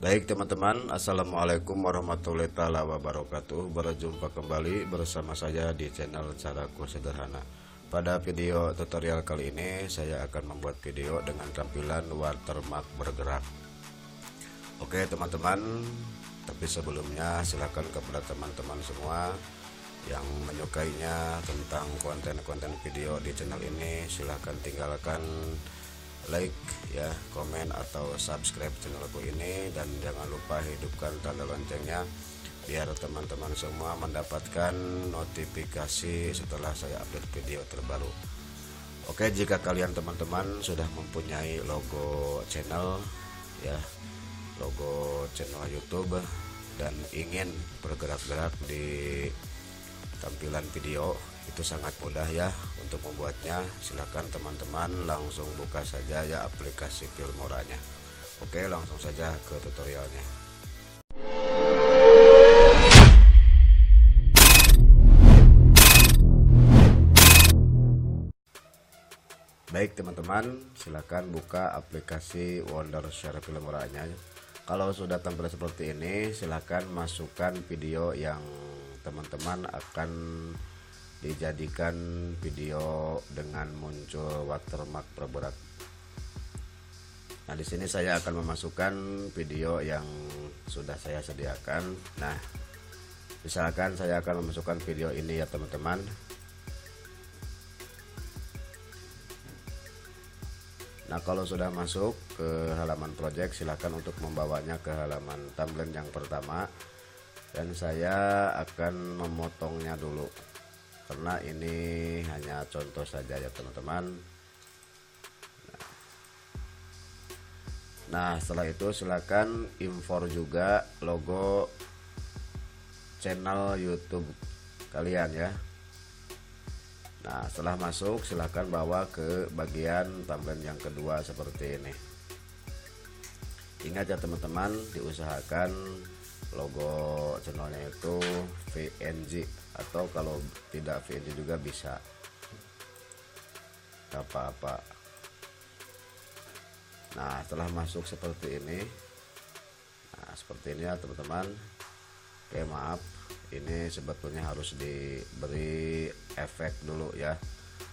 Baik teman-teman, assalamualaikum warahmatullahi wabarakatuh. Berjumpa kembali bersama saya di channel Caraku Sederhana. Pada video tutorial kali ini saya akan membuat video dengan tampilan watermark bergerak. Oke teman-teman, tapi sebelumnya silakan kepada teman-teman semua yang menyukainya tentang konten-konten video di channel ini, silakan tinggalkan like ya, komen atau subscribe channelku ini, dan jangan lupa hidupkan tanda loncengnya biar teman-teman semua mendapatkan notifikasi setelah saya update video terbaru. Oke, jika kalian teman-teman sudah mempunyai logo channel ya, logo channel YouTube, dan ingin bergerak-gerak di tampilan video, itu sangat mudah ya untuk membuatnya. Silahkan teman-teman langsung buka saja ya aplikasi Filmora-nya. Oke, langsung saja ke tutorialnya. Baik teman-teman, silahkan buka aplikasi Wondershare Filmora-nya. Kalau sudah tampil seperti ini, silahkan masukkan video yang teman-teman akan dijadikan video dengan muncul watermark bergerak. Nah, di sini saya akan memasukkan video yang sudah saya sediakan. Nah, misalkan saya akan memasukkan video ini ya teman-teman. Nah, kalau sudah masuk ke halaman project, silahkan untuk membawanya ke halaman thumbnail yang pertama, dan saya akan memotongnya dulu karena ini hanya contoh saja ya teman-teman. Nah, setelah itu silakan import juga logo channel YouTube kalian ya. Nah, setelah masuk silakan bawa ke bagian thumbnail yang kedua seperti ini. Ingat ya teman-teman, diusahakan logo channelnya itu PNG, atau kalau tidak PNG juga bisa, apa-apa. Nah, setelah masuk seperti ini, nah seperti ini ya teman-teman. Oke, maaf, ini sebetulnya harus diberi efek dulu ya,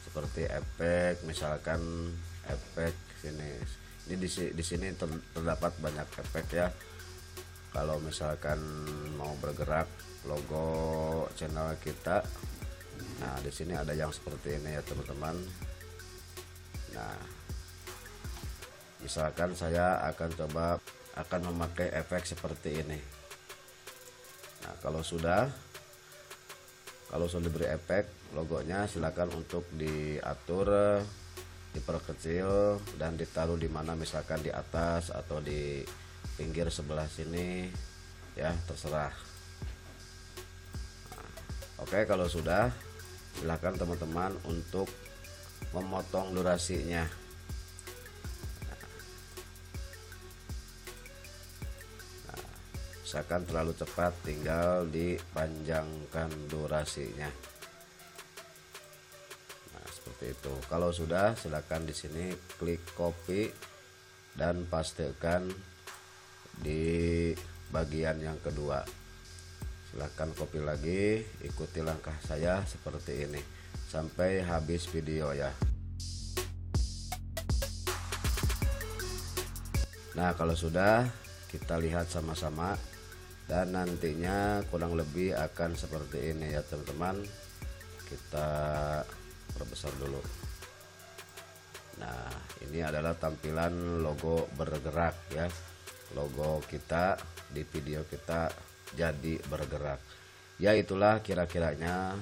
seperti efek, misalkan efek sini. Ini di sini terdapat banyak efek ya. Kalau misalkan mau bergerak logo channel kita, nah di sini ada yang seperti ini ya teman-teman. Nah, misalkan saya akan memakai efek seperti ini. Nah, kalau sudah diberi efek logonya, silakan untuk diatur, diperkecil dan ditaruh di mana, misalkan di atas atau di pinggir sebelah sini ya, terserah. Nah, oke, kalau sudah, silakan teman-teman untuk memotong durasinya. Nah, misalkan terlalu cepat, tinggal dipanjangkan durasinya. Nah, seperti itu. Kalau sudah, silakan di sini klik copy dan pastekan di bagian yang kedua. Silahkan copy lagi, ikuti langkah saya seperti ini sampai habis video ya. Nah, kalau sudah, kita lihat sama-sama, dan nantinya kurang lebih akan seperti ini ya teman-teman. Kita perbesar dulu. Nah, ini adalah tampilan logo bergerak ya. Logo kita di video kita jadi bergerak ya. Itulah kira-kiranya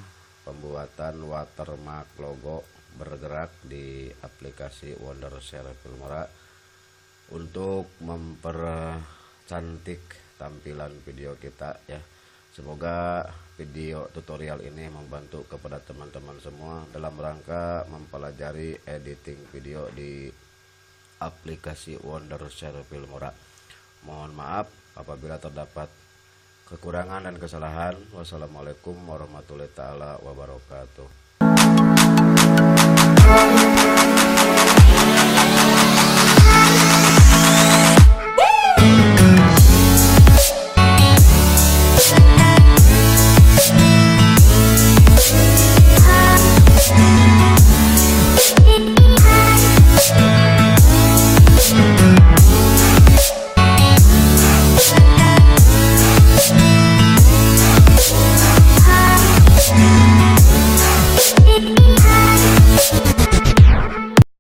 pembuatan watermark logo bergerak di aplikasi Wondershare Filmora untuk mempercantik tampilan video kita ya. Semoga video tutorial ini membantu kepada teman-teman semua dalam rangka mempelajari editing video di aplikasi Wondershare Filmora. Mohon maaf apabila terdapat kekurangan dan kesalahan. Wassalamualaikum warahmatullahi wabarakatuh.